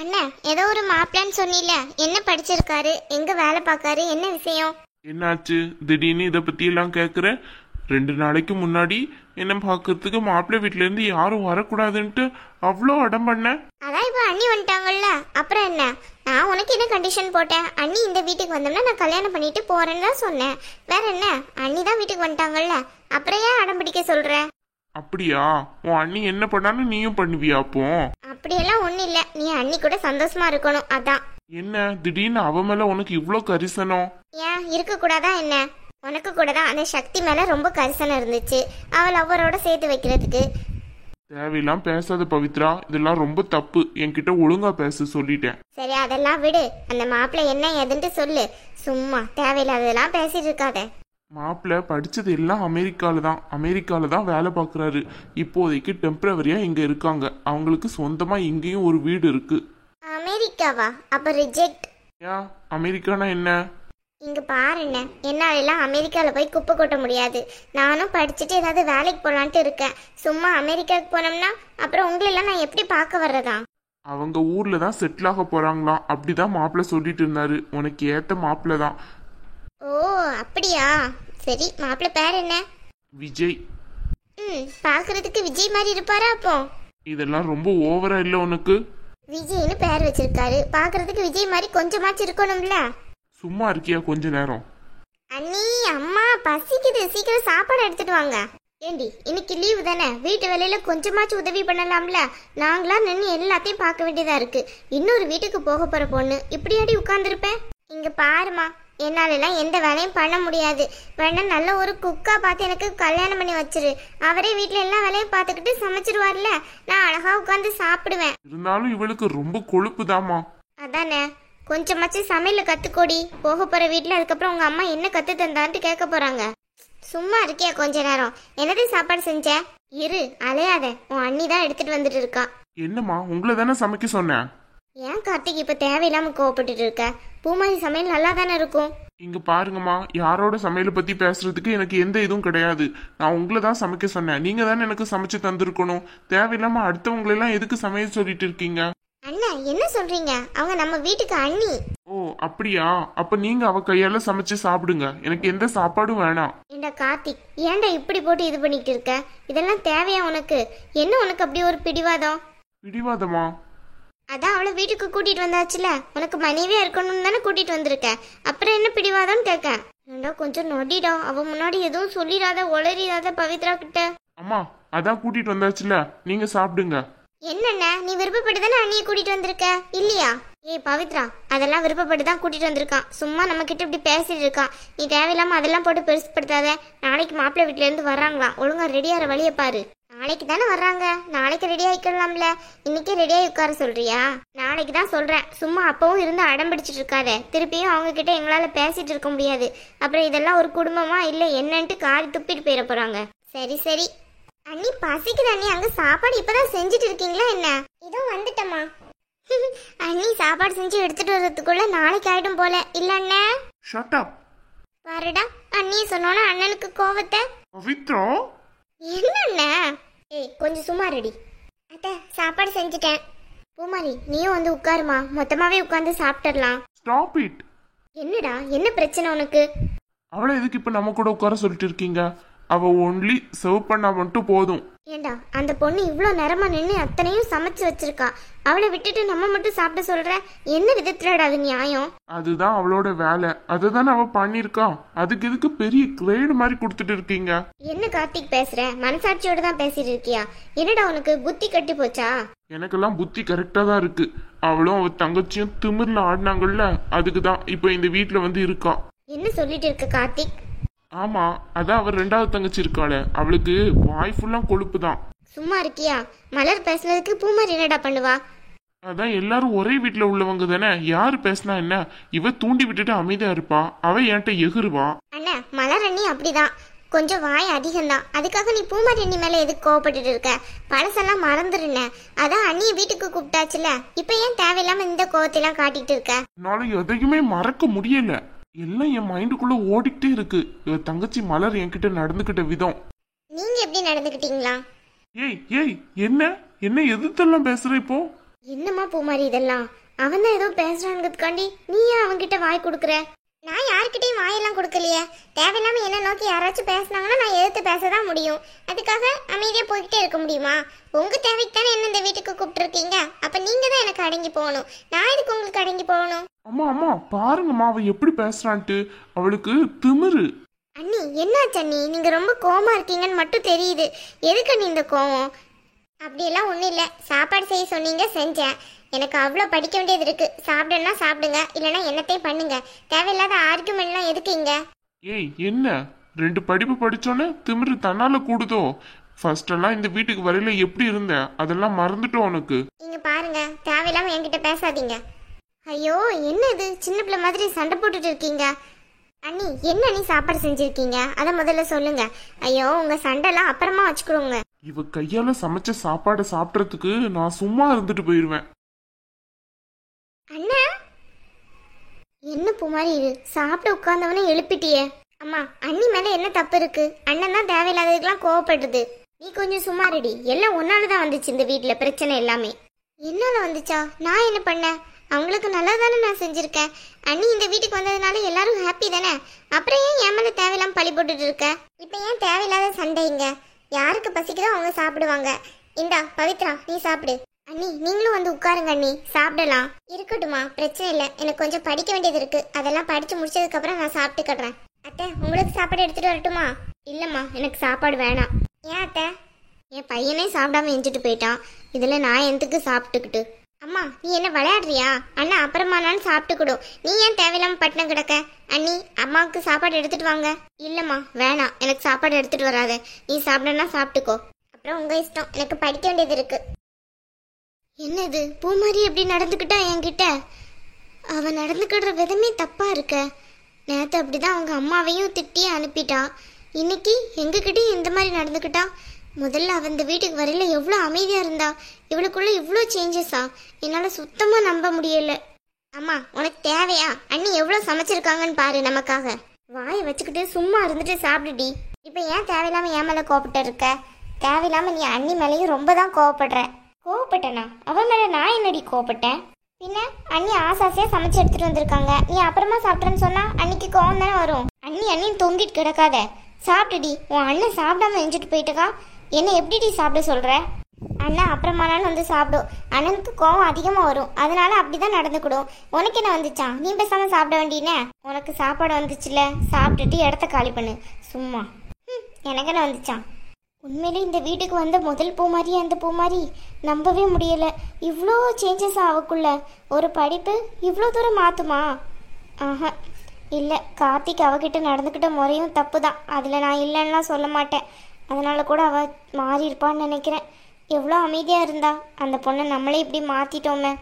அண்ணா ஏதோ ஒரு மாப்பிள்ளைன்னு சொன்னீல, என்ன படிச்சிருக்காரு, எங்க வேலை பார்க்காரு, என்ன விஷயம்? என்னாச்சு திடீர்னு இதை பத்தி எல்லாம் கேக்குற? 2 நாளைக்கு முன்னாடி என்ன பாக்குறதுக்கு மாப்பிள்ளை வீட்ல இருந்து யாரும் வரக்கூடாதுன்ட்டு அவ்வளோ அடம் பண்ண. அதான் இப்ப அண்ணி வந்துட்டாங்கல்ல, அப்புறம் என்ன? நான் உனக்கு என்ன கண்டிஷன் போட்டேன்? அண்ணி இந்த வீட்டுக்கு வந்தோம்னா நான் கல்யாணம் பண்ணிட்டு போறேன்னு தான் சொன்னேன். வேற என்ன? அண்ணி தான் வீட்டுக்கு வந்துட்டாங்கல்ல, அப்புறம் ஏன் அடம் பிடிக்க சொல்ற? அப்படியா? உன் அண்ணி என்ன பண்ணாலும் நீயும் பண்ணுவியா அப்போ? அப்படியெல்லாம் ஒண்ணு இல்ல, நீ அண்ணி கூட சந்தோஷமா இருக்கணும் அதான். என்ன திடீர்னு அவ மேல உனக்கு இவ்ளோ கரிசனம்? ஏன் இருக்க கூடாதா என்ன? உனக்கு கூட தான் அந்த சக்தி மேல ரொம்ப கரிசனம் இருந்துச்சு, அவள் அவரோட சேர்த்து வைக்கிறதுக்கு. தேவையெல்லாம் பேசாத பவித்ரா, இதெல்லாம் ரொம்ப தப்பு. என்கிட்ட ஒழுங்கா பேச சொல்லிட்டேன். சரி அதெல்லாம் விடு, அந்த மாப்பிள்ளை என்ன ஏதுன்ட்டு சொல்லு. சும்மா தேவையில்லாததெல்லாம் பேசிட்டு இருக்காத. மாப்பிள்ளை படிச்சது எல்லாம் அமெரிக்கால தான் வேலை பார்க்குறாரு. இப்போதைக்கு டெம்பரவரியா இங்க இருக்காங்க. அவங்களுக்கு சொந்தமா இங்கேயும் ஒரு வீடு இருக்கு. அமெரிக்காவா? அப்ப ரிஜெக்ட். ஏன் அமெரிக்கானா என்ன? இங்க பாருண்ண, என்னாலெல்லாம் அமெரிக்கால போய் குப்பை கொட்ட முடியாது. நானும் படிச்சுட்டு ஏதாவது வேலைக்கு போலான்ட்டு இருக்கேன். சும்மா அமெரிக்காவுக்கு போனோம்னா அப்புறம் உங்களெல்லாம் நான் எப்படி பார்க்க வர்றதா? அவங்க ஊர்ல தான் செட்டில் ஆக போறாங்களாம். அப்படிதான் மாப்பிள்ளை சொல்லிட்டு இருந்தாரு. உனக்கு ஏத்த மாப்பிள்ளை தான். ஓ அப்படியா? சரி, மாப்பிள்ளை பேர் என்ன? விஜய். பாக்குறதுக்கு விஜய் மாதிரி இருப்பாரா அப்போ? இதெல்லாம் ரொம்ப ஓவரா இல்ல உனக்கு? விஜய்னு பேர் வச்சிருக்காரு, பாக்குறதுக்கு விஜய் மாதிரி கொஞ்சமாச்சு இருக்கணும்ல. சும்மா இருக்கியா கொஞ்ச நேரம்? அண்ணி அம்மா பசிக்குது, சீக்கிரம் சாப்பாடு எடுத்துட்டு வாங்க. ஏண்டி இன்னைக்கு லீவு தானே, வீட்டு வேலையில கொஞ்சமாச்சும் உதவி பண்ணலாம்ல? நாங்களா நின்று எல்லாத்தையும் பார்க்க வேண்டியதா இருக்கு. இன்னொரு வீட்டுக்கு போக போற பொண்ணு இப்படியாடி உட்கார்ந்துருப்பேன்? இங்க பாருமா, என்னாலெல்லாம் எந்த வேலையும் பண்ண முடியாது. வேணா நல்ல ஒரு குக்கா பார்த்து எனக்கு கல்யாணம் பண்ணி வச்சிரு. அவரே வீட்டுல எல்லா வேலையும் பார்த்துக்கிட்டு சமைச்சிருவார்ல, நான் அழகா உட்காந்து சாப்பிடுவேன். இருந்தாலும் இவளுக்கு ரொம்ப கொழுப்புதாமா. அதானே, கொஞ்சமாச்சும் சமையல கத்துக்கோடி. போக போற வீட்டுல அதுக்கப்புறம் உங்க அம்மா என்ன கத்து தந்தான்ட்டு கேட்க போறாங்க. சும்மா இருக்கியா கொஞ்ச நேரம்? என்னது சாப்பாடு செஞ்ச? இரு அலையாத, உன் அண்ணி தான் எடுத்துட்டு வந்துட்டு இருக்கா. என்னம்மா, உங்களை தானே சமைக்க சொன்னேன். ஏன் கார்த்திக் இப்ப தேவையில்லாம கோவப்பட்டுட்டு இருக்க? பூமாரி சமையல் நல்லா தானே இருக்கும். இங்க பாருங்கம்மா, யாரோட சமையலை பத்தி பேசுறதுக்கு எனக்கு எந்த இதுவும் கிடையாது. நான் உங்களை தான் சமைக்க சொன்னேன். நீங்க தானே எனக்கு சமைச்சு தந்திருக்கணும். தேவையில்லாம அடுத்தவங்களெல்லாம் எதுக்கு சமையல் சொல்லிட்டு இருக்கீங்க? அண்ணா என்ன சொல்றீங்க? அவங்க நம்ம வீட்டுக்கு அண்ணி. ஓ அப்படியா? அப்ப நீங்க அவ கையால சமைச்சு சாப்பிடுங்க. எனக்கு எந்த சாப்பாடும் வேணாம். ஏண்டா கார்த்திக், ஏன்டா இப்படி போட்டு இது பண்ணிட்டு இருக்க? இதெல்லாம் தேவையா உனக்கு? என்ன உனக்கு அப்படி ஒரு பிடிவாதம்? பிடிவாதமா? அதான் அவளை வீட்டுக்கு கூட்டிட்டு வந்தாச்சுல, உனக்கு மனைவியா இருக்கணும்னு தானே கூட்டிட்டு வந்திருக்க. அப்புறம் என்ன பிடிவாதம்னு கேட்க? ஏண்டா கொஞ்சம் நொடிடா, அவ முன்னாடி எதுவும் சொல்லிடாத, உளறிடாத பவித்ரா கிட்ட. அம்மா அதான் கூட்டிட்டு வந்தாச்சுல, நீங்க சாப்பிடுங்க. என்னண்ணா, நீ விருப்பப்பட்டு தானே அண்ணியை கூட்டிட்டு வந்திருக்க இல்லையா? ஏய் பவித்ரா, அதெல்லாம் விருப்பப்பட்டு தான் கூட்டிட்டு வந்திருக்கான். சும்மா நம்ம கிட்ட இப்படி பேசிட்டு இருக்கான். நீ தேவையில்லாம அதெல்லாம் போட்டு பெருசுப்படுத்தாத. நாளைக்கு மாப்பிள்ளை வீட்டுல இருந்து வர்றாங்களாம், ஒழுங்கா ரெடியாகிற வழியை பாரு. நாளைக்கு தானே வர்றாங்க, நாளைக்கு ரெடி ஆயிக்கலாம்ல. இன்னைக்கே ரெடியாகி உட்கார சொல்றியா? நாளைக்கு தான் சொல்றேன். சும்மா அப்பவும் இருந்து அடம் பிடிச்சிட்டு இருக்காத. திருப்பியும் அவங்க கிட்ட எங்களால பேசிட்டு இருக்க முடியாது. அப்புறம் இதெல்லாம் ஒரு குடும்பமா இல்ல என்னன்ட்டு காரி துப்பிட்டு போயிட போறாங்க. சரி சரி அண்ணி, பசிக்குது அண்ணி. அங்க சாப்பாடு இப்பதான் செஞ்சுட்டு இருக்கீங்களா என்ன? இதோ வந்துட்டமா. அண்ணி சாப்பாடு செஞ்சு எடுத்துட்டு வர்றதுக்குள்ள நாளைக்கு ஆயிடும் போல இல்ல அண்ணே? Shut up. பாருடா, அண்ணி சொன்னோன்னா அண்ணனுக்கு கோவத்தை. பவித்ரா. என்னண்ணா? ஏய் கொஞ்சம் சும்மா ரெடி. அத்தை சாப்பாடு செஞ்சுட்டேன். பூமாரி நீயும் வந்து உட்காருமா, மொத்தமாவே உட்கார்ந்து சாப்பிட்டுடலாம். Stop it. என்னடா, என்ன பிரச்சனை உனக்கு? அவளை எதுக்கு இப்ப நம்ம கூட உட்கார சொல்லிட்டு இருக்கீங்க? அவ ஒன்லி சர்வ் பண்ணா மட்டும் போதும். ஏண்டா, அந்த பொண்ணு இவ்வளோ நேரமா நின்று அத்தனையும் சமைச்சு வச்சிருக்கா. அவளை விட்டுட்டு நம்ம மட்டும் சாப்பிட சொல்ற? என்ன விதத்துலடா அது நியாயம்? அதுதான் அவளோட வேலை, அதுதானே அவ பண்ணிருக்கா. அதுக்கு எதுக்கு பெரிய கிரேடு மாதிரி கொடுத்துட்டு இருக்கீங்க? என்ன கார்த்திக் பேசுற? மனசாட்சியோட தான் பேசிட்டு இருக்கியா? என்னடா உனக்கு புத்தி கட்டி போச்சா? எனக்கெல்லாம் புத்தி கரெக்டா தான் இருக்கு. அவளும் அவ தங்கச்சியும் திமிர்ல ஆடினாங்கல்ல, அதுக்குதான் இப்ப இந்த வீட்டுல வந்து இருக்கா. என்ன சொல்லிட்டு இருக்க கார்த்திக்? ஆமா, அதான் அவர் 2வது தங்கச்சி இருக்காளே, அவளுக்கு வாய் ஃபுல்லா கொழுப்பு தான். சும்மா இருக்கியா? மலர் பேசுனதுக்கு பூமாரி என்னடா பண்ணுவா? அதான் எல்லாரும் ஒரே வீட்டுல உள்ளவங்க தானே, யாரு பேசினா என்ன? இவ தூண்டி விட்டுட்டு அமைதியா இருப்பா, அவ என்கிட்ட எகிருவா. அண்ணா, மலர் அண்ணி அப்படிதான், கொஞ்சம் வாய் அதிகம்தான். அதுக்காக நீ பூமாரி அண்ணி மேல எதுக்கு கோவப்பட்டுட்டு இருக்க? பழசெல்லாம் மறந்துருன. அதான் அண்ணிய வீட்டுக்கு கூப்பிட்டாச்சுல, இப்ப ஏன் தேவையில்லாம இந்த கோவத்தையெல்லாம் காட்டிட்டு இருக்க? என்னால எதையுமே மறக்க முடியல. எல்லாம் என் மைண்டுக்குள்ள ஓடிக்கிட்டே இருக்கு. இவ தங்கச்சி மலர் என்கிட்ட நடந்துகிட்ட விதம். நீங்க எப்படி நடந்துக்கிட்டீங்களா? ஏய் ஏய், என்ன என்ன எதிர்த்தெல்லாம் பேசுற இப்போ? என்னம்மா பூமாரி இதெல்லாம்? அவன் தான் ஏதோ பேசுறான்கிறதுக்காண்டி நீ ஏன் அவன்கிட்ட வாய் கொடுக்குற? நான் யாருக்கிட்டையும் வாயெல்லாம் கொடுக்கலையே. தேவையில்லாம என்ன நோக்கி யாராச்சும் பேசினாங்கன்னா நான் எதிர்த்து பேசதான் முடியும். அதுக்காக அமைதியா போய்கிட்டே இருக்க முடியுமா? உங்க தேவைக்கு தானே என்ன இந்த வீட்டுக்கு கூப்பிட்டுருக்கீங்க. அப்ப நீங்க தான் எனக்கு அடங்கி போகணும். நான் எதுக்கு உங்களுக்கு அடங்கி போகணும்? அம்மா அம்மா பாருங்கம்மா அவ எப்படி பேசுறான்ட்டு. அவளுக்கு திமிரு. அண்ணி என்னாச்சு அண்ணி? நீங்க ரொம்ப கோவமா இருக்கீங்கன்னு மட்டும் தெரியுது. எதுக்கு அண்ணி இந்த கோவம்? அப்படியெல்லாம் ஒன்றும் இல்லை. சாப்பாடு செய்ய சொன்னீங்க, செஞ்சேன். எனக்கு அவ்வளோ படிக்க வேண்டியது இருக்கு. சாப்பிடுன்னா சாப்பிடுங்க, இல்லைன்னா என்னத்தையும் பண்ணுங்க. தேவையில்லாத ஆர்குமெண்ட்லாம் எதுக்கு இங்க? ஏய் என்ன 2 படிப்பு படிச்சோன்னே திமிரு தன்னால கூடுதோ? ஃபர்ஸ்ட் எல்லாம் இந்த வீட்டுக்கு வரையில எப்படி இருந்த? அதெல்லாம் மறந்துட்டோம் உனக்கு. நீங்க பாருங்க, தேவையில்லாம என்கிட்ட பேசாதீங்க. ஐயோ என்ன இது, சின்ன பிள்ளை மாதிரி சண்டை போட்டுட்டு இருக்கீங்க. அண்ணி என்ன நீ சாப்பாடு செஞ்சிருக்கீங்க அதை முதல்ல சொல்லுங்க. ஐயோ உங்க சண்டைலாம் அப்புறமா வச்சுக்கிறோங்க. இவ கையால சமைச்ச சாப்பாடை சாப்பிட்றதுக்கு நான் சும்மா இருந்துட்டு போயிருவேன். அண்ணா என்ன பூமாரி இது, சாப்பிட உட்கார்ந்தவனே எழுப்பிட்டியே. அம்மா அண்ணி மேல என்ன தப்பு இருக்கு? அண்ணன் தான் தேவையில்லாததுக்கெல்லாம் கோவப்படுறது. நீ கொஞ்சம் சும்மா ரெடி. எல்லாம் ஒன்னாலதான் வந்துச்சு இந்த வீட்டுல பிரச்சனை எல்லாமே. என்னால வந்துச்சா? நான் என்ன பண்ணேன்? அவங்களுக்கு நல்லா தானே நான் செஞ்சிருக்கேன். அண்ணி இந்த வீட்டுக்கு வந்ததுனால எல்லாரும் ஹாப்பி தானே. அப்புறம் ஏன் என் மேல தேவையில்லாம பழி போட்டுட்டு இருக்க? இப்ப ஏன் தேவையில்லாத சண்டைங்க? யாருக்கு பசிக்குதோ அவங்க சாப்பிடுவாங்க. இந்தா பவித்ரா நீ சாப்பிடு. அண்ணி நீங்களும் வந்து உட்காருங்க அண்ணி, சாப்பிடலாம். இருக்கட்டுமா, பிரச்சனை இல்லை. எனக்கு கொஞ்சம் படிக்க வேண்டியது இருக்கு. அதெல்லாம் படிச்சு முடிச்சதுக்கு அப்புறம் நான் சாப்பிட்டுக்கிறேன். அத்தை உங்களுக்கு சாப்பாடு எடுத்துட்டு வரட்டுமா? இல்லம்மா எனக்கு சாப்பாடு வேணாம். ஏன் அத்தை? என் பையனே சாப்பிடாம எஞ்சிட்டு போயிட்டான். இதுல நான் எதுக்கு சாப்பிட்டுக்கிட்டு? அம்மா நீ என்ன விளையாடுறியா? அண்ணா அப்புறமானாலும் சாப்பிட்டுக்கிடும். நீ ஏன் தேவையில்லாம பட்டினம் கிடக்க? அண்ணி அம்மாவுக்கு சாப்பாடு எடுத்துட்டு வாங்க. இல்லம்மா வேணாம், எனக்கு சாப்பாடு எடுத்துட்டு வராத. நீ சாப்பிடனா சாப்பிட்டுக்கோ, அப்புறம் உங்க இஷ்டம். எனக்கு படிக்க வேண்டியது இருக்கு. என்னது பூமாரி எப்படி நடந்துக்கிட்டா என்கிட்ட? அவ நடந்துக்கிற விதமே தப்பா இருக்க. நேற்று அப்படிதான் அவங்க அம்மாவையும் திட்டி அனுப்பிட்டா. இன்னைக்கு எங்ககிட்டயும் இந்த மாதிரி நடந்துக்கிட்டா. முதல்ல அவன் இந்த வீட்டுக்கு வரையில எவ்வளோ அமைதியா இருந்தா, இவளுக்குள்ள இவ்வளோ சேஞ்சஸா? என்னால சுத்தமா நம்ப முடியல. அம்மா உனக்கு தேவையா? அண்ணி எவ்வளோ சமைச்சிருக்காங்கன்னு பாரு நமக்காக. வாயை வச்சுக்கிட்டு சும்மா இருந்துட்டு சாப்பிடுடி. இப்போ ஏன் தேவையில்லாம என் மேல கோவப்பட்டு இருக்க? தேவையில்லாம நீ அண்ணி மேலேயும் ரொம்ப தான் கோவப்படுற. கோவப்பட்டனா? அவன் மேல நான் என்னடி கோவப்பட்டேன்? பின்ன அண்ணி ஆசாசியா சமைச்சு எடுத்துட்டு வந்திருக்காங்க. நீ அப்புறமா சாப்பிட்றேன்னு சொன்னா அன்னைக்கு கோவம் தானே வரும். அண்ணின்னு தொங்கிட்டு கிடக்காத, சாப்பிடுடி. உன் அண்ணன் சாப்பிடாம எஞ்சிட்டு போயிட்டுக்கா. என்ன எப்படிடி சாப்பிட சொல்ற? அண்ணன் அப்புறமானாலும் வந்து சாப்பிடும். அண்ணனுக்கு கோவம் அதிகமா வரும், அதனால அப்படிதான் நடந்துக்கிடும். உனக்கு என்ன வந்துச்சான்? நீ பேசாம சாப்பிட வேண்டியனே. உனக்கு சாப்பாடு வந்துச்சுல, சாப்பிட்டுட்டு இடத்த காலி பண்ணு சும்மா. எனக்கு என்ன வந்துச்சான்? உண்மையிலே இந்த வீட்டுக்கு வந்த முதல் பூமாரி அந்த பூமாரி நம்பவே முடியல. இவ்வளோ சேஞ்சஸ் அவக்குள்ள. ஒரு படிப்பு இவ்வளோ தூரம் மாற்றுமா? ஆஹா இல்லை. கார்த்திக் அவகிட்ட நடந்துக்கிட்ட முறையும் தப்பு தான். அதில் நான் இல்லைன்னா சொல்ல மாட்டேன். அதனால கூட அவள் மாறி இருப்பான்னு நினைக்கிறேன். எவ்வளோ அமைதியாக இருந்தா அந்த பொண்ணை நம்மளே இப்படி மாற்றிட்டோமே.